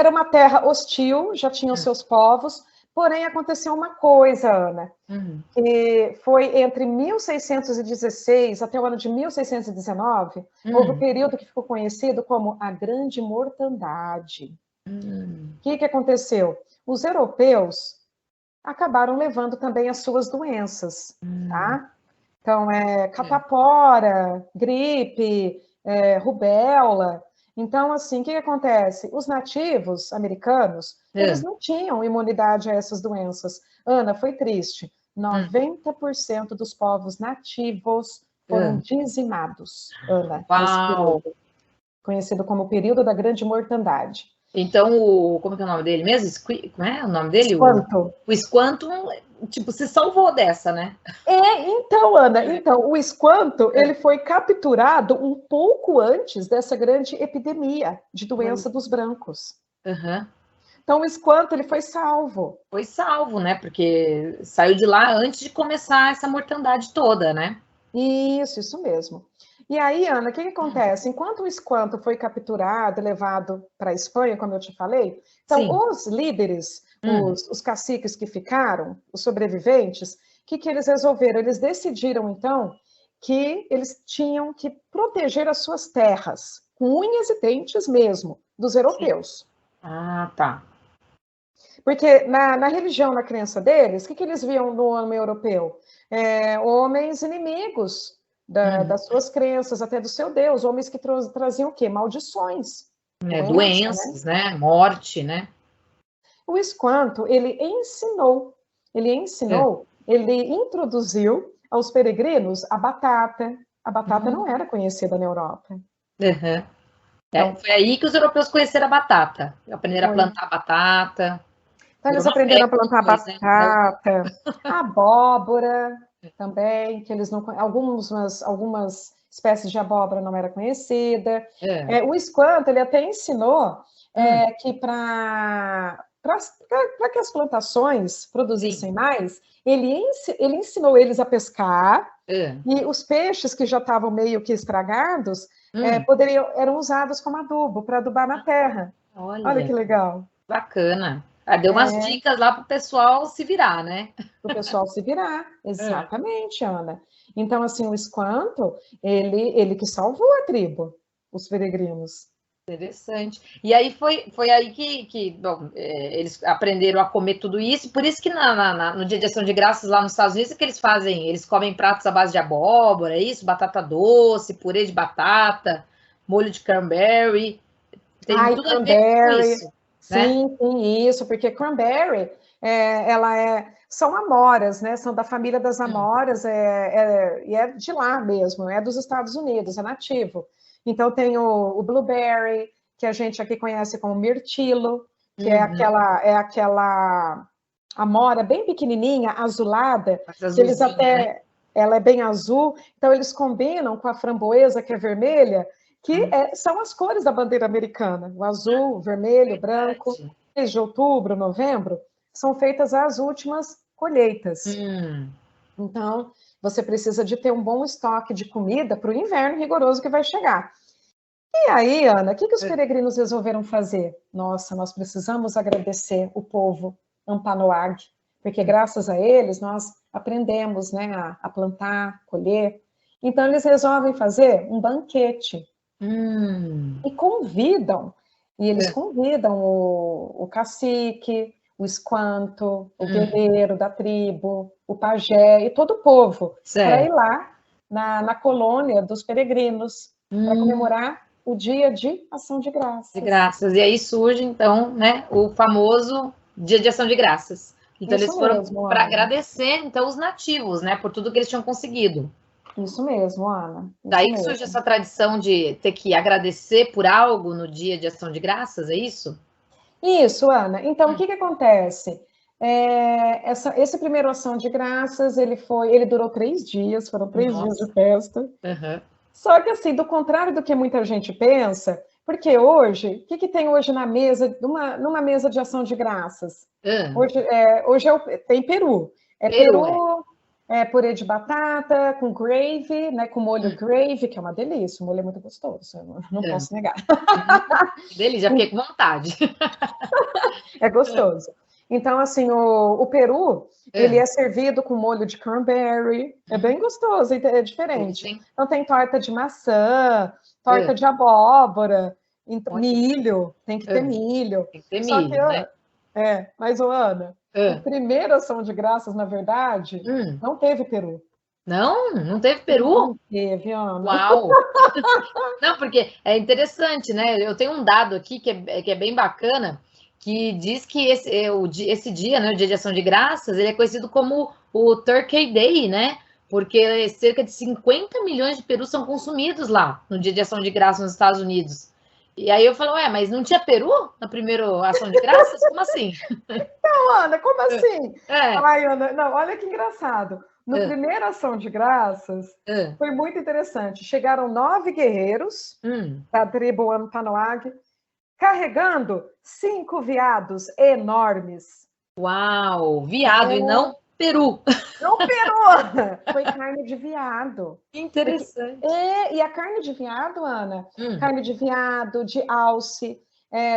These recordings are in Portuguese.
era uma terra hostil, já tinham seus povos, porém aconteceu uma coisa, Ana, que foi entre 1616 até o ano de 1619, houve um período que ficou conhecido como a Grande Mortandade. O que aconteceu? Os europeus acabaram levando também as suas doenças, tá? Então, catapora, gripe, rubéola. Então, assim, o que acontece? Os nativos americanos, eles não tinham imunidade a essas doenças. Ana, foi triste. 90% dos povos nativos foram dizimados, Ana, nesse período. Conhecido como o período da Grande Mortandade. Então, como é que é o nome dele mesmo? Como é o nome dele? Esquanto. O Esquanto, tipo, se salvou dessa, né? Então, Ana, o Esquanto, ele foi capturado um pouco antes dessa grande epidemia de doença dos brancos. Então, o Esquanto, ele foi salvo. Foi salvo, né? Porque saiu de lá antes de começar essa mortandade toda, né? Isso mesmo. E aí, Ana, o que acontece? Enquanto o Esquanto foi capturado e levado para a Espanha, como eu te falei, então os líderes, os caciques que ficaram, os sobreviventes, o que eles resolveram? Eles decidiram, então, que eles tinham que proteger as suas terras, com unhas e dentes mesmo, dos europeus. Ah, tá. Porque na religião, na crença deles, o que eles viam no homem europeu? Homens inimigos das suas crenças, até do seu Deus, homens que traziam o quê? Maldições. Doenças, né? Morte, né? O Esquanto, ele introduziu aos peregrinos a batata. A batata não era conhecida na Europa. Então, foi aí que os europeus conheceram a batata. Aprenderam a plantar batata. Então, eles aprenderam a plantar batata, abóbora também, que eles não... Algumas espécies de abóbora não era conhecida. O Esquanto, ele até ensinou que para que as plantações produzissem mais, ele ensinou eles a pescar, e os peixes que já estavam meio que estragados eram usados como adubo, para adubar na terra. Olha que legal. Bacana. Deu umas dicas lá para o pessoal se virar, né? Para o pessoal se virar, exatamente, Ana. Então, assim, o Esquanto, ele que salvou a tribo, os peregrinos. Interessante. E aí foi aí que bom, eles aprenderam a comer tudo isso, por isso que no Dia de Ação de Graças lá nos Estados Unidos, o que eles fazem? Eles comem pratos à base de abóbora, isso, batata doce, purê de batata, molho de cranberry. Tem tudo a ver com isso. Sim, isso, porque cranberry, são amoras, né? São da família das amoras, e é de lá mesmo, é dos Estados Unidos, é nativo. Então, tem o blueberry, que a gente aqui conhece como mirtilo, que é aquela amora bem pequenininha, azulada, que eles até... Ela é bem azul, então eles combinam com a framboesa, que é vermelha, que são as cores da bandeira americana. O azul, o vermelho, o branco. Mês de outubro, novembro, são feitas as últimas colheitas. Então, você precisa de ter um bom estoque de comida para o inverno rigoroso que vai chegar. E aí, Ana, o que os peregrinos resolveram fazer? Nossa, nós precisamos agradecer o povo Ampanoag, porque graças a eles nós aprendemos, né, a plantar, colher. Então, eles resolvem fazer um banquete. E eles convidam o cacique, o esquanto, o guerreiro da tribo, o pajé e todo o povo para ir lá na colônia dos peregrinos para comemorar o dia de Ação de Graças. De graças. E aí surge, então, né, o famoso Dia de Ação de Graças. Então, eles foram para agradecer, então, os nativos, né, por tudo que eles tinham conseguido. Isso mesmo, Ana. Daí que surge essa tradição de ter que agradecer por algo no Dia de Ação de Graças, é isso? Isso, Ana. Então, o que acontece? Esse primeiro Ação de Graças, ele durou 3 dias, foram 3 dias de festa. Só que, assim, do contrário do que muita gente pensa, porque hoje, o que tem hoje na mesa, numa mesa de Ação de Graças? Hoje tem peru. Peru, purê de batata com gravy, né? Com molho gravy, que é uma delícia. O molho é muito gostoso, eu não posso negar. Delícia, já fiquei com vontade. É gostoso. Então, assim, o peru, ele é servido com molho de cranberry. É bem gostoso, é diferente. Sim. Então, tem torta de maçã, torta de abóbora, milho. Tem que ter milho. Tem que ter Só milho, que, né? mas, Ana, a primeira ação de graças, na verdade, não teve peru. Não teve peru? Não teve, Ana. Uau! Não, porque é interessante, né? Eu tenho um dado aqui que é bem bacana, que diz que esse dia, né, o Dia de Ação de Graças, ele é conhecido como o Turkey Day, né? Porque cerca de 50 milhões de perus são consumidos lá no Dia de Ação de Graças nos Estados Unidos. E aí eu falo, mas não tinha peru na primeira ação de graças? Como assim? Não, Ana, como assim? Ai, Ana, não, olha que engraçado. No primeira ação de graças, foi muito interessante. Chegaram 9 guerreiros da tribo Ampanoag, carregando 5 veados enormes. Uau! Veado e não peru. Não peru! Foi carne de veado. Interessante. E a carne de veado, Ana, carne de veado, de alce,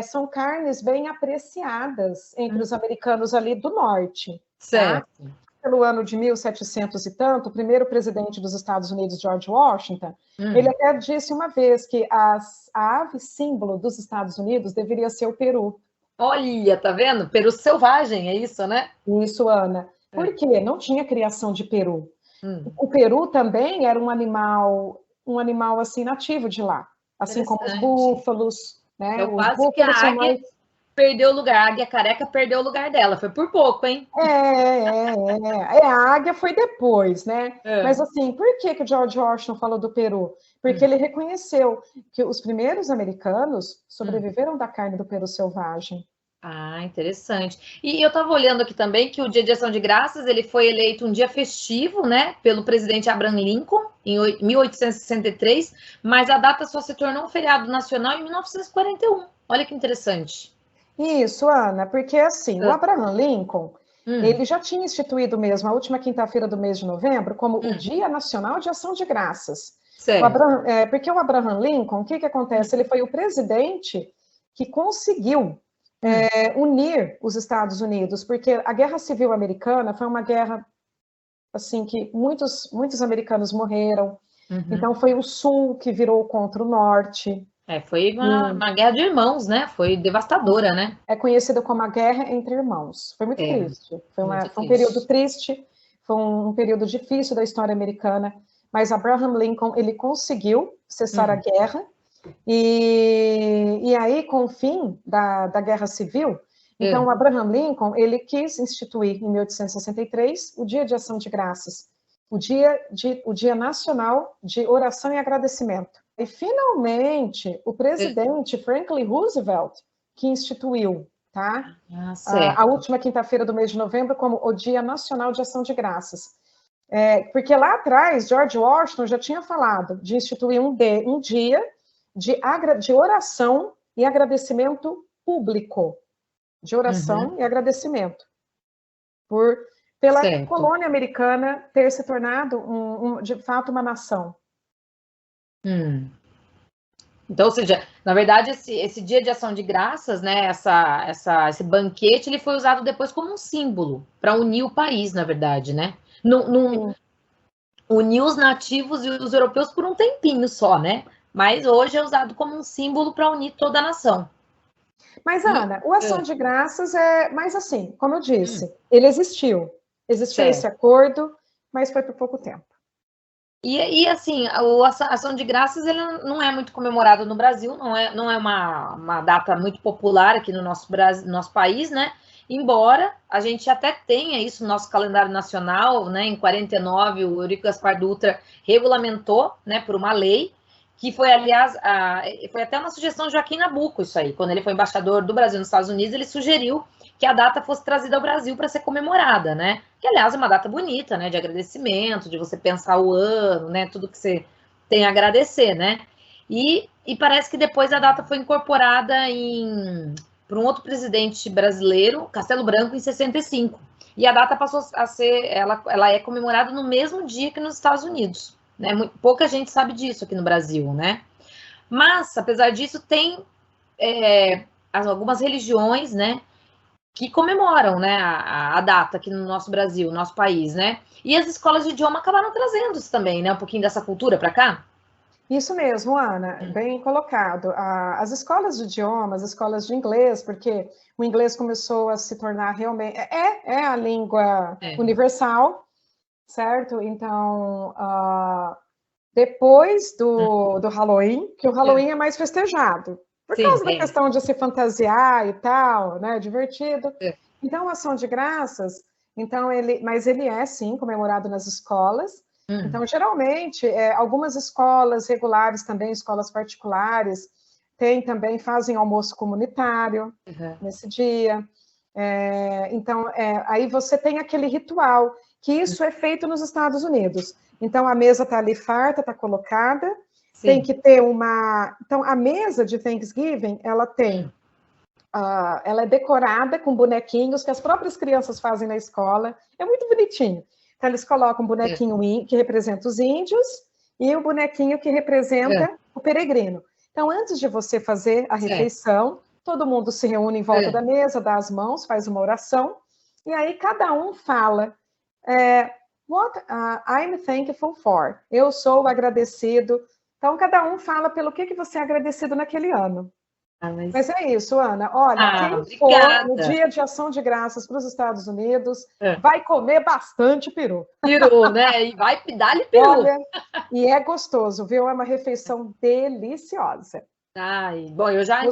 são carnes bem apreciadas entre os americanos ali do norte. Certo. Tá? Pelo ano de 1700 e tanto, o primeiro presidente dos Estados Unidos, George Washington, ele até disse uma vez que a ave símbolo dos Estados Unidos deveria ser o peru. Olha, tá vendo? Peru selvagem, é isso, né? Isso, Ana. Por quê? Não tinha criação de peru. O peru também era um animal assim nativo de lá, assim como os búfalos, né? Os quase que a águia perdeu o lugar, a águia careca perdeu o lugar dela, foi por pouco, hein? A águia foi depois, né? Mas assim, por que o George Washington falou do peru? Porque ele reconheceu que os primeiros americanos sobreviveram da carne do peru selvagem. Ah, interessante. E eu estava olhando aqui também que o Dia de Ação de Graças ele foi eleito um dia festivo, né, pelo presidente Abraham Lincoln em 1863, mas a data só se tornou um feriado nacional em 1941. Olha que interessante. Isso, Ana, porque assim, o Abraham Lincoln, ele já tinha instituído mesmo a última quinta-feira do mês de novembro como o Dia Nacional de Ação de Graças. Porque o Abraham Lincoln, o que acontece? Ele foi o presidente que conseguiu unir os Estados Unidos, porque a Guerra Civil Americana foi uma guerra assim que muitos americanos morreram. Então foi o Sul que virou contra o Norte. Foi uma guerra de irmãos, né? Foi devastadora, né? É conhecida como a Guerra entre Irmãos. Foi muito triste. Foi um período triste, foi um período difícil da história americana, mas Abraham Lincoln, ele conseguiu cessar a guerra, e aí, com o fim da Guerra Civil, então, Abraham Lincoln, ele quis instituir, em 1863, o Dia de Ação de Graças, o Dia Nacional de Oração e Agradecimento. E, finalmente, o presidente Franklin Roosevelt, que instituiu, tá? A última quinta-feira do mês de novembro como o Dia Nacional de Ação de Graças. Porque lá atrás, George Washington já tinha falado de instituir um dia de oração e agradecimento público. De oração e agradecimento. Pela colônia americana ter se tornado, de fato, uma nação. Então, ou seja, na verdade, esse Dia de Ação de Graças, né, esse banquete, ele foi usado depois como um símbolo para unir o país, na verdade, né? Unir os nativos e os europeus por um tempinho só, né? Mas hoje é usado como um símbolo para unir toda a nação. Mas, Ana, o Ação de Graças mais assim, como eu disse, ele existiu. Existiu esse acordo, mas foi por pouco tempo. E assim, a Ação de Graças ele não é muito comemorado no Brasil, não é uma data muito popular aqui no nosso país, né? Embora a gente até tenha isso no nosso calendário nacional, né? Em 49, o Eurico Gaspar Dutra regulamentou, né, por uma lei, que foi, aliás, foi até uma sugestão de Joaquim Nabuco, isso aí. Quando ele foi embaixador do Brasil nos Estados Unidos, ele sugeriu que a data fosse trazida ao Brasil para ser comemorada, né? Que, aliás, é uma data bonita, né? De agradecimento, de você pensar o ano, né? Tudo que você tem a agradecer, né? E parece que depois a data foi incorporada por um outro presidente brasileiro, Castelo Branco, em 65. E a data passou a ser, ela é comemorada no mesmo dia que nos Estados Unidos, né? Pouca gente sabe disso aqui no Brasil, né? Mas, apesar disso, tem algumas religiões, né, que comemoram, né, a data aqui no nosso Brasil, nosso país, né? E as escolas de idioma acabaram trazendo isso também, né? Um pouquinho dessa cultura para cá. Isso mesmo, Ana, bem colocado. As escolas de idiomas, as escolas de inglês, porque o inglês começou a se tornar realmente... É a língua universal, certo? Então, depois do Halloween, que o Halloween é mais festejado, por causa da questão de se fantasiar e tal, né? Divertido. Então, a ação de graças, mas ele é, sim, comemorado nas escolas. Então, geralmente, algumas escolas regulares também, escolas particulares, fazem almoço comunitário nesse dia. Então, aí você tem aquele ritual, que isso é feito nos Estados Unidos. Então, a mesa está ali farta, está colocada, tem que ter Então, a mesa de Thanksgiving, ela é decorada com bonequinhos que as próprias crianças fazem na escola, é muito bonitinho. Então, eles colocam um bonequinho que representa os índios e o bonequinho que representa o peregrino. Então, antes de você fazer a refeição, todo mundo se reúne em volta da mesa, dá as mãos, faz uma oração, e aí cada um fala what I'm thankful for. Eu sou agradecido. Então, cada um fala pelo que você é agradecido naquele ano. Mas é isso, Ana. Olha, quem for no Dia de Ação de Graças para os Estados Unidos vai comer bastante peru. Peru, né? E vai dar-lhe peru. Olha, e é gostoso, viu? É uma refeição deliciosa. Ai, bom, eu já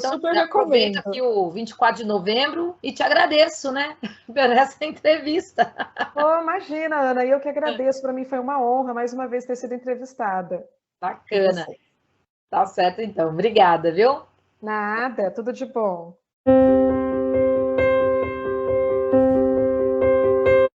aproveito aqui o 24 de novembro e te agradeço, né, por essa entrevista. Oh, imagina, Ana, eu que agradeço. Para mim foi uma honra, mais uma vez, ter sido entrevistada. Bacana. Tá certo, então. Obrigada, viu? Nada, tudo de bom.